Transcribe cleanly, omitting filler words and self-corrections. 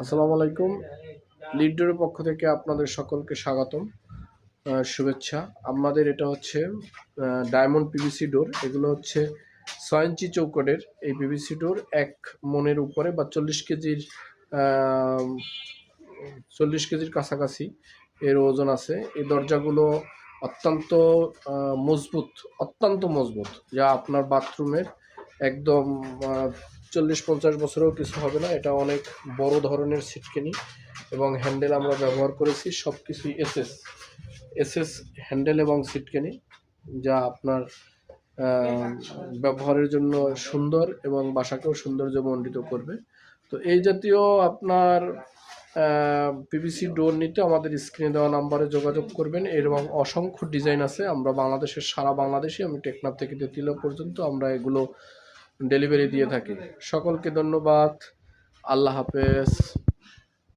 আসসালামু আলাইকুম। লিডডোরের পক্ষ থেকে আপনাদের সকলকে স্বাগতম, শুভেচ্ছা। আমাদের এটা হচ্ছে ডায়মন্ড পিভিসি ডোর। এগুলো হচ্ছে 6 ইঞ্চি চৌকটের এই পিভিসি ডোর 1 মনের উপরে বা 40 কেজির কাছাকাছি এর ওজন আছে। এই দরজাগুলো অত্যন্ত মজবুত, যা আপনার বাথরুমের একদম 40-50 বছরেও কিছু হবে না। এটা অনেক বড় ধরনের সিটকেনি এবং হ্যান্ডেল আমরা ব্যবহার করেছি সব কিছুই এসএস হ্যান্ডেল এবং সিটকেনি, যা আপনার ব্যবহারের জন্য সুন্দর এবং বাসাকেও সৌন্দর্যমণ্ডিত করবে। তো এই জাতীয় আপনার পিভিসি ডোর নিতে আমাদের স্ক্রিনে দেওয়া নাম্বারে যোগাযোগ করবেন। এরকম অসংখ্য ডিজাইন আছে। আমরা বাংলাদেশের সারা বাংলাদেশে, আমি টেকনাফ থেকে তেঁতুলিয়া পর্যন্ত আমরা এগুলো ডেলিভারি দিয়ে থাকি। সকলকে ধন্যবাদ। আল্লাহ হাফেজ।